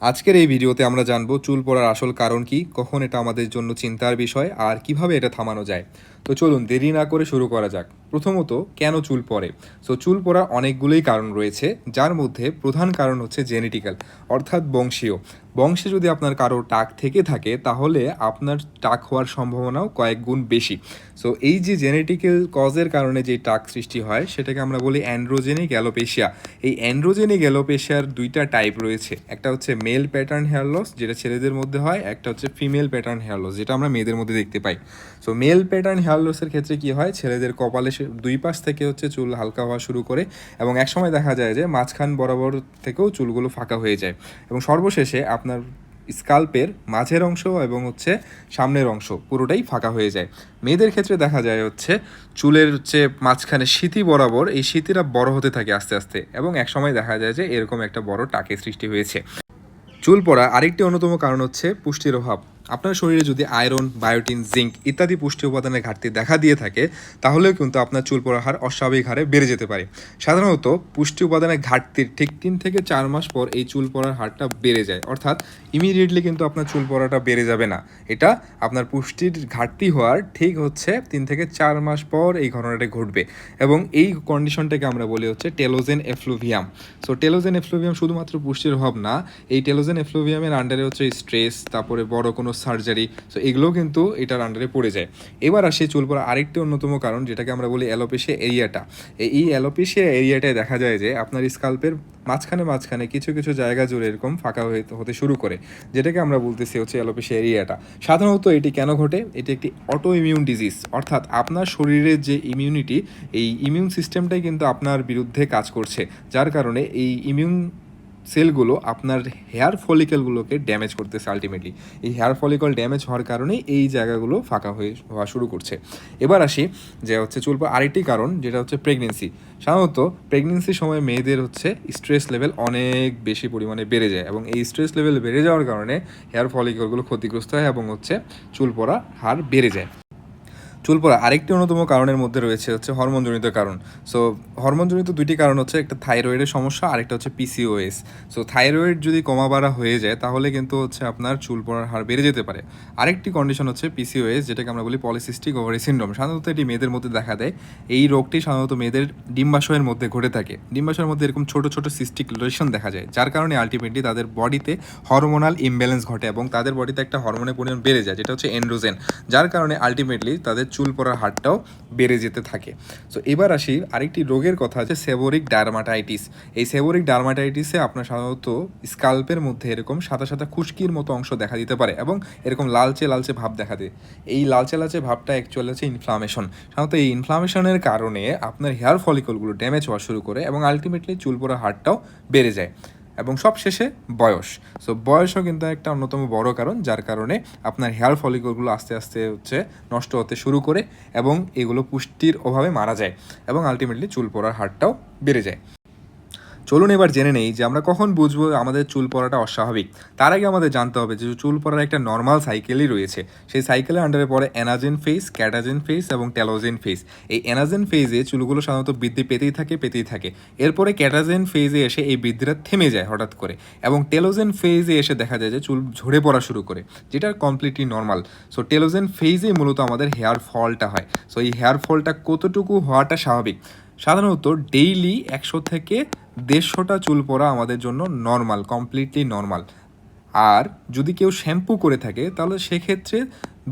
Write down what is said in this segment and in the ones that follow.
আজকের এই ভিডিওতে আমরা জানবো চুল পড়ার আসল কারণ কি, কখন এটা আমাদের জন্য চিন্তার বিষয় আর কিভাবে এটা থামানো যায়। তো চলুন দেরি না করে শুরু করা যাক। প্রথমত, কেন চুল পড়ে? চুল পড়ার অনেকগুলোই কারণ রয়েছে, যার মধ্যে প্রধান কারণ হচ্ছে জেনেটিক্যাল, অর্থাৎ বংশীয়। বংশে যদি আপনার কারো টাক থেকে থাকে তাহলে আপনার টাক হওয়ার সম্ভাবনাও কয়েক গুণ বেশি। এই যে জেনেটিক্যাল কজের কারণে যে টাক সৃষ্টি হয় সেটাকে আমরা বলি অ্যান্ড্রোজেনিক অ্যালোপেশিয়া। এই অ্যান্ড্রোজেনিক অ্যালোপেশিয়ার দুইটা টাইপ রয়েছে, একটা হচ্ছে মেল প্যাটার্ন হেয়ার লস যেটা ছেলেদের মধ্যে হয়, একটা হচ্ছে ফিমেল প্যাটার্ন হেয়ার লস যেটা আমরা মেয়েদের মধ্যে দেখতে পাই। মেল প্যাটার্ন হেয়ার লসের ক্ষেত্রে কি হয়, ছেলেদের কপালে দুই পাশ থেকে হচ্ছে চুল হালকা হওয়া শুরু করে এবং একসময় দেখা যায় যে মাঝখান বরাবর থেকেও চুলগুলো ফাঁকা হয়ে যায় এবং সর্বশেষে আপনার স্কাল্পের মাঝের অংশ এবং হচ্ছে সামনের অংশ পুরোটাই ফাঁকা হয়ে যায়। মেয়েদের ক্ষেত্রে দেখা যায় হচ্ছে চুলের হচ্ছে মাঝখানে সিঁথি বরাবর এই সিঁথিটা বড় হতে থাকে আস্তে আস্তে এবং একসময় দেখা যায় যে এরকম একটা বড় টাকের সৃষ্টি হয়েছে। চুল পড়া আরেকটি অন্যতম কারণ হচ্ছে পুষ্টির অভাব। আপনার শরীরে যদি আয়রন, বায়োটিন, জিঙ্ক ইত্যাদি পুষ্টি উপাদানের ঘাটতি দেখা দিয়ে থাকে তাহলেও কিন্তু আপনার চুল পড়ার হার অস্বাভাবিক হারে বেড়ে যেতে পারে। সাধারণত পুষ্টি উপাদানের ঘাটতির ঠিক 3 থেকে 4 মাস পর এই চুল পড়ার হারটা বেড়ে যায়, অর্থাৎ ইমিডিয়েটলি কিন্তু আপনার চুল পড়াটা বেড়ে যাবে না। এটা আপনার পুষ্টির ঘাটতি হওয়ার ঠিক হচ্ছে 3 থেকে 4 মাস পর এই ঘটনাটা ঘটবে এবং এই কন্ডিশনটাকে আমরা বলি হচ্ছে টেলোজেন এফ্লুভিয়াম। টেলোজেন এফ্লুভিয়াম শুধুমাত্র পুষ্টির অভাব না, এই টেলোজেন এফ্লুভিয়ামের আন্ডারে হচ্ছে স্ট্রেস, তারপরে বড় কোনো সার্জারি, এগুলোও কিন্তু এটার আন্ডারে পড়ে যায়। এবার আসে চুল পড়া আরেকটি অন্যতম কারণ যেটাকে আমরা বলি অ্যালোপেশিয়া এরিয়াটা। এই অ্যালোপেশিয়া এরিয়াটায় দেখা যায় যে আপনার স্কাল্পের মাঝখানে মাঝখানে কিছু কিছু জায়গা জুড়ে এরকম ফাঁকা হতে শুরু করে, যেটাকে আমরা বলতেছি হচ্ছে অ্যালোপেশিয়া এরিয়াটা। সাধারণত এটি কেন ঘটে? এটি একটি অটো ইমিউন ডিজিজ, অর্থাৎ আপনার শরীরের যে ইমিউনিটি, এই ইমিউন সিস্টেমটাই কিন্তু আপনার বিরুদ্ধে কাজ করছে, যার কারণে এই ইমিউন সেলগুলো আপনার হেয়ার ফলিকেলগুলোকে ড্যামেজ করতেছে। আলটিমেটলি এই হেয়ার ফলিকল ড্যামেজ হওয়ার কারণেই এই জায়গাগুলো ফাঁকা হওয়া শুরু করছে। এবার আসি যে হচ্ছে চুল পড়ার আরেকটি কারণ যেটা হচ্ছে প্রেগনেন্সি। সাধারণত প্রেগনেন্সির সময় মেয়েদের হচ্ছে স্ট্রেস লেভেল অনেক বেশি পরিমাণে বেড়ে যায় এবং এই স্ট্রেস লেভেল বেড়ে যাওয়ার কারণে হেয়ার ফলিকলগুলো ক্ষতিগ্রস্ত হয় এবং হচ্ছে চুল পড়া হার বেড়ে যায়। চুল পড়া আরেকটি অন্যতম কারণের মধ্যে রয়েছে হচ্ছে হরমোনজনিত কারণ। হরমোনজনিত দুইটি কারণ হচ্ছে, একটা থাইরয়েডের সমস্যা, আরেকটা হচ্ছে পিসিওএস। থাইরয়েড যদি কমা বাড়া হয়ে যায় তাহলে কিন্তু হচ্ছে আপনার চুল পড়ার হার বেড়ে যেতে পারে। আরেকটি কন্ডিশন হচ্ছে পিসিওএস, যেটাকে আমরা বলি পলিসিস্টিক ওভারি সিনড্রোম। সাধারণত এটি মেয়েদের মধ্যে দেখা দেয়। এই রোগটি সাধারণত মেয়েদের ডিম্বাশয়ের মধ্যে ঘটে থাকে। ডিম্বাশয়ের মধ্যে এরকম ছোট ছোট সিস্টিক লেশন দেখা যায়, যার কারণে আলটিমেটলি তাদের বডিতে হরমোনাল ইমব্যালেন্স ঘটে এবং তাদের বডিতে একটা হরমোনের পরিমাণ বেড়ে যায় যেটা হচ্ছে এন্ড্রোজেন, যার কারণে আলটিমেটলি তাদের চুল পড়ার হারটাও বেড়ে যেতে থাকে। এবার আসি আরেকটি রোগের কথা, আছে সেবোরিক ডার্মাটাইটিস। এই সেবোরিক ডার্মাটাইটিসে আপনার সাধারণত স্কাল্পের মধ্যে এরকম সাদা সাদা খুশকির মতো অংশ দেখা দিতে পারে এবং এরকম লালচে লালচে ভাব দেখা দেয়। এই লালচে লালচে ভাবটা অ্যাকচুয়ালি হচ্ছে ইনফ্লামেশন। সাধারণত এই ইনফ্লামেশনের কারণে আপনার হেয়ার ফলিকলগুলো ড্যামেজ হওয়া শুরু করে এবং আলটিমেটলি চুল পড়ার হারটাও বেড়ে যায়। এবং সবশেষে বয়স। বয়সও কিন্তু একটা অন্যতম বড় কারণ, যার কারণে আপনার হেয়ার ফলিকলগুলো আস্তে আস্তে হচ্ছে নষ্ট হতে শুরু করে এবং এগুলো পুষ্টির অভাবে মারা যায় এবং আলটিমেটলি চুল পড়ার হারটাও বেড়ে যায়। চলুন এবার জেনে নেই যে আমরা কখন বুঝবো আমাদের চুল পড়াটা অস্বাভাবিক। তার আগে আমাদের জানতে হবে যে চুল পড়ার একটা নর্মাল সাইকেলই রয়েছে। সেই সাইকেলের আন্ডারে পড়ে অ্যানাজেন ফেজ, ক্যাটাজেন ফেজ এবং টেলোজেন ফেজ। এই অ্যানাজেন ফেজে চুলগুলো সাধারণত বৃদ্ধি পেতেই থাকে। এরপরে ক্যাটাজেন ফেজে এসে এই বৃদ্ধিটা থেমে যায় হঠাৎ করে এবং টেলোজেন ফেজে এসে দেখা যায় যে চুল ঝরে পড়া শুরু করে, যেটা কমপ্লিটলি নর্মাল। টেলোজেন ফেজেই মূলত আমাদের হেয়ার ফলটা হয়। এই হেয়ার ফলটা কতটুকু হওয়াটা স্বাভাবিক? সাধারণত ডেইলি 100 থেকে 150টা চুল পড়া আমাদের জন্য নর্মাল, কমপ্লিটলি নর্মাল। আর যদি কেউ শ্যাম্পু করে থাকে তাহলে সেক্ষেত্রে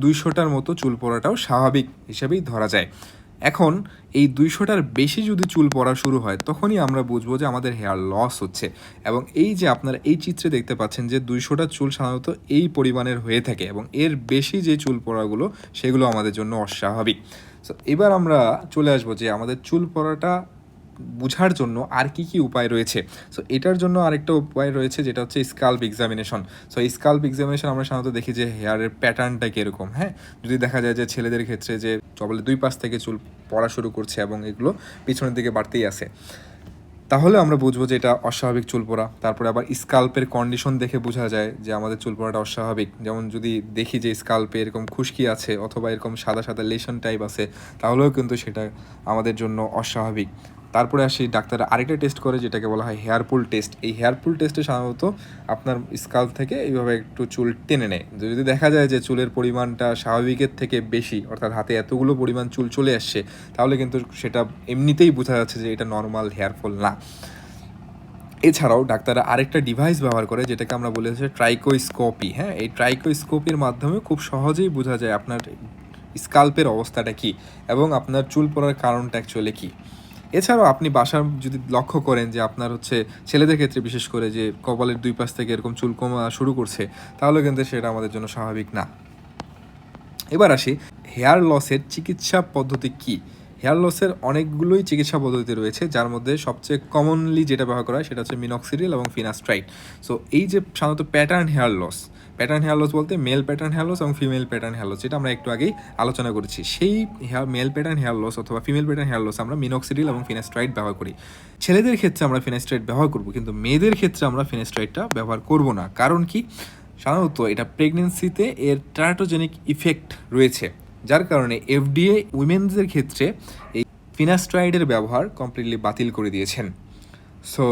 200টার মতো চুল পড়াটাও স্বাভাবিক হিসেবেই ধরা যায়। এখন এই 200টার বেশি যদি চুল পড়া শুরু হয় তখনই আমরা বুঝবো যে আমাদের হেয়ার লস হচ্ছে এবং এই যে আপনারা এই চিত্রে দেখতে পাচ্ছেন যে 200টা চুল সাধারণত এই পরিমাণের হয়ে থাকে এবং এর বেশি যে চুল পড়াগুলো সেগুলো আমাদের জন্য অস্বাভাবিক। এবার আমরা চলে আসবো যে আমাদের চুল পড়াটা বোঝার জন্য আর কি কি উপায় রয়েছে। এটার জন্য আরেকটা উপায় রয়েছে যেটা হচ্ছে স্কাল্প এক্সামিনেশন। এই স্কাল্প এক্সামিনেশন আমরা সাধারণত দেখি যে হেয়ারের প্যাটার্নটা কীরকম। হ্যাঁ, যদি দেখা যায় যে ছেলেদের ক্ষেত্রে যে কপালে দুই পাশ থেকে চুল পড়া শুরু করছে এবং এগুলো পিছনের দিকে বাড়তেই আছে, তাহলে আমরা বুঝবো যে এটা অস্বাভাবিক চুল পড়া। তারপরে আবার স্কাল্পের কন্ডিশন দেখে বোঝা যায় যে আমাদের চুল পড়াটা অস্বাভাবিক। যেমন যদি দেখি যে স্কাল্পে এরকম খুশকি আছে অথবা এরকম সাদা সাদা লেশন টাইপ আছে, তাহলেও কিন্তু সেটা আমাদের জন্য অস্বাভাবিক। তারপরে আসি ডাক্তাররা আরেকটা টেস্ট করে যেটাকে বলা হয় হেয়ার পুল টেস্ট। এই হেয়ার পুল টেস্টে সাধারণত আপনার স্কাল্প থেকে এইভাবে একটু চুল টেনে নেয়। যদি দেখা যায় যে চুলের পরিমাণটা স্বাভাবিকের থেকে বেশি, অর্থাৎ হাতে এতগুলো পরিমাণ চুল চলে আসছে, তাহলে কিন্তু সেটা এমনিতেই বোঝা যাচ্ছে যে এটা নর্মাল হেয়ার ফল না। এছাড়াও ডাক্তাররা আরেকটা ডিভাইস ব্যবহার করে যেটাকে আমরা বলি হচ্ছে ট্রাইকোস্কোপি। হ্যাঁ, এই ট্রাইকোস্কোপির মাধ্যমে খুব সহজেই বোঝা যায় আপনার স্কাল্পের অবস্থাটা কী এবং আপনার চুল পড়ার কারণটা অ্যাকচুয়ালি কী। এছাড়াও আপনি বাসার যদি লক্ষ্য করেন যে আপনার হচ্ছে ছেলেদের ক্ষেত্রে বিশেষ করে যে কপালের দুই পাশ থেকে এরকম চুল কমা শুরু করছে, তাহলে কিন্তু সেটা আমাদের জন্য স্বাভাবিক না। এবার আসি হেয়ার লসের চিকিৎসা পদ্ধতি কী। হেয়ার লসের অনেকগুলোই চিকিৎসা পদ্ধতি রয়েছে, যার মধ্যে সবচেয়ে কমনলি যেটা ব্যবহার করা হয় সেটা হচ্ছে মিনক্সিডিল এবং ফিনাস্ট্রাইড। সো এই যে সাধারণত প্যাটার্ন হেয়ার লস বলতে মেল প্যাটার্ন হেয়ার লস এবং ফিমেল প্যাটার্ন হেয়ার লস, যেটা আমরা একটু আগেই আলোচনা করেছি। সেই মেল প্যাটার্ন হেয়ার লস অথবা ফিমেল প্যাটার্ন হেয়ার লস আমরা মিনক্সিডিল এবং ফিনাস্ট্রাইড ব্যবহার করি। ছেলেদের ক্ষেত্রে আমরা ফিনাস্ট্রাইড ব্যবহার করব, কিন্তু মেয়েদের ক্ষেত্রে আমরা ফিনাস্ট্রাইডটা ব্যবহার করব না। কারণ কি? সাধারণত এটা প্রেগনেন্সিতে এর টার্টোজেনিক ইফেক্ট রয়েছে, যার কারণে এফডিএ উইমেনদের ক্ষেত্রে এই ফিনাস্ট্রাইডের ব্যবহার কমপ্লিটলি বাতিল করে দিয়েছেন। সো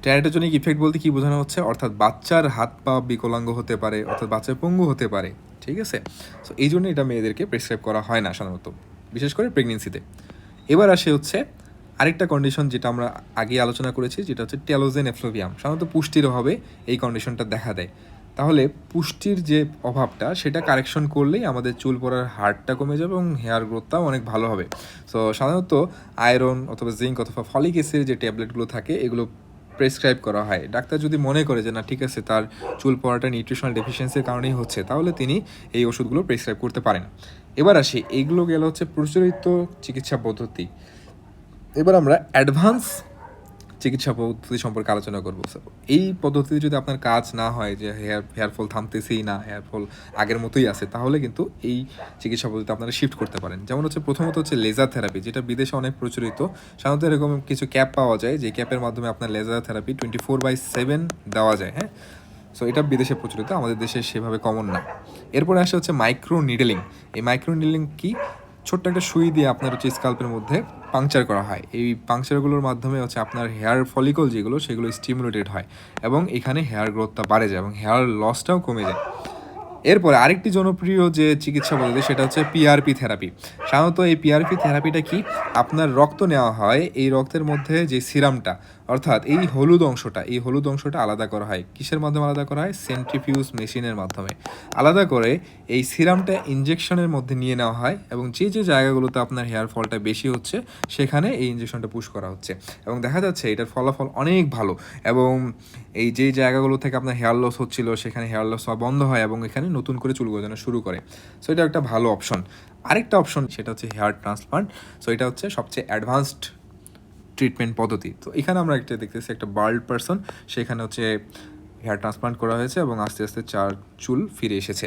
টেরাটোজেনিক ইফেক্ট বলতে কী বোঝানো হচ্ছে? অর্থাৎ বাচ্চার হাত পা বিকলাঙ্গ হতে পারে, অর্থাৎ বাচ্চার পঙ্গু হতে পারে, ঠিক আছে? সো এই জন্য এটা মেয়েদেরকে প্রেসক্রাইব করা হয় না সাধারণত, বিশেষ করে প্রেগনেন্সিতে। এবার আসে হচ্ছে আরেকটা কন্ডিশন যেটা আমরা আগে আলোচনা করেছি, যেটা হচ্ছে টেলোজেন এফ্লুভিয়াম। সাধারণত পুষ্টির অভাবে এই কন্ডিশনটা দেখা দেয়। তাহলে পুষ্টির যে অভাবটা সেটা কারেকশন করলেই আমাদের চুল পড়ার হারটা কমে যাবে এবং হেয়ার গ্রোথটাও অনেক ভালো হবে। সো সাধারণত আয়রন অথবা জিঙ্ক অথবা ফলিক অ্যাসিডের যে ট্যাবলেটগুলো থাকে এগুলো প্রেসক্রাইব করা হয়। ডাক্তার যদি মনে করে যে না ঠিক আছে তার চুল পড়াটা নিউট্রিশনাল ডেফিসিয়েন্সির কারণেই হচ্ছে, তাহলে তিনি এই ওষুধগুলো প্রেসক্রাইব করতে পারেন। এবার আসি, এইগুলো গেল হচ্ছে প্রচলিত চিকিৎসা পদ্ধতি। এবার আমরা অ্যাডভান্স চিকিৎসা পদ্ধতি সম্পর্কে আলোচনা করবো। এই পদ্ধতিতে যদি আপনার কাজ না হয়, যে হেয়ার ফল থামতেছেই না, হেয়ার ফল আগের মতোই আছে, তাহলে কিন্তু এই চিকিৎসা পদ্ধতিতে আপনারা শিফট করতে পারেন। যেমন হচ্ছে প্রথমত হচ্ছে লেজার থেরাপি, যেটা বিদেশে অনেক প্রচলিত। সাধারণত এরকম কিছু ক্যাপ পাওয়া যায়, যে ক্যাপের মাধ্যমে আপনার লেজার থেরাপি 24/7 দেওয়া যায়। হ্যাঁ, সো এটা বিদেশে প্রচলিত, আমাদের দেশে সেভাবে কমন না। এরপরে আসে হচ্ছে মাইক্রো নিডলিং। এই মাইক্রো নিডলিং কি? ছোট্ট একটা সুই দিয়ে আপনার হচ্ছে স্কাল্পের মধ্যে পাংচার করা হয়। এই পাংচারগুলোর মাধ্যমে হচ্ছে আপনার হেয়ার ফলিকল যেগুলো সেগুলো স্টিমুলেটেড হয় এবং এখানে হেয়ার গ্রোথটা বাড়ে যায় এবং হেয়ার লসটাও কমে যায়। এরপরে আরেকটি জনপ্রিয় যে চিকিৎসা পদ্ধতি সেটা হচ্ছে পিআরপি থেরাপি। সাধারণত এই পিআরপি থেরাপিটা কি? আপনার রক্ত নেওয়া হয়, এই রক্তের মধ্যে যে সিরামটা অর্থাৎ এই হলুদ অংশটা আলাদা করা হয়। কিসের মাধ্যমে আলাদা করা হয়? সেন্ট্রিফিউজ মেশিনের মাধ্যমে আলাদা করে এই সিরামটা ইনজেকশনের মধ্যে নিয়ে নেওয়া হয় এবং যে যে জায়গাগুলোতে আপনার হেয়ার ফলটা বেশি হচ্ছে সেখানে এই ইনজেকশনটা পুশ করা হচ্ছে এবং দেখা যাচ্ছে এটার ফলাফল অনেক ভালো। এবং এই যে জায়গাগুলো থেকে আপনার হেয়ার লস হচ্ছিল সেখানে হেয়ার লস হওয়া বন্ধ হয় এবং এখানে নতুন করে চুল গজানো শুরু করে। সো এটা একটা ভালো অপশন। আরেকটা অপশন সেটা হচ্ছে হেয়ার ট্রান্সপ্লান্ট। সো এটা হচ্ছে সবচেয়ে অ্যাডভান্সড ট্রিটমেন্ট পদ্ধতি। তো এখানে আমরা একটা দেখতেছি একটা বাল্ড পারসন, সেখানে হচ্ছে হেয়ার ট্রান্সপ্লান্ট করা হয়েছে এবং আস্তে আস্তে চুল ফিরে এসেছে।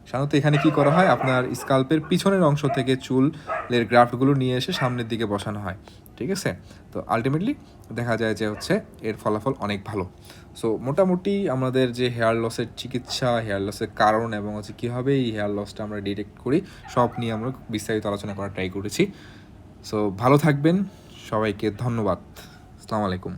সাধারণত এখানে কি করা হয়? আপনার স্কাল্পের পিছনের অংশ থেকে চুলের গ্রাফটগুলো নিয়ে এসে সামনের দিকে বসানো হয়, ঠিক আছে? তো আলটিমেটলি দেখা যায় যে হচ্ছে এর ফলাফল অনেক ভালো। সো মোটামুটি আমাদের যে হেয়ার লসের চিকিৎসা, হেয়ার লসের কারণ এবং হচ্ছে কীভাবে এই হেয়ার লসটা আমরা ডিটেক্ট করি, সব নিয়ে আমরা বিস্তারিত আলোচনা করার ট্রাই করেছি। সো ভালো থাকবেন, সবাইকে ধন্যবাদ। আসসালামু আলাইকুম।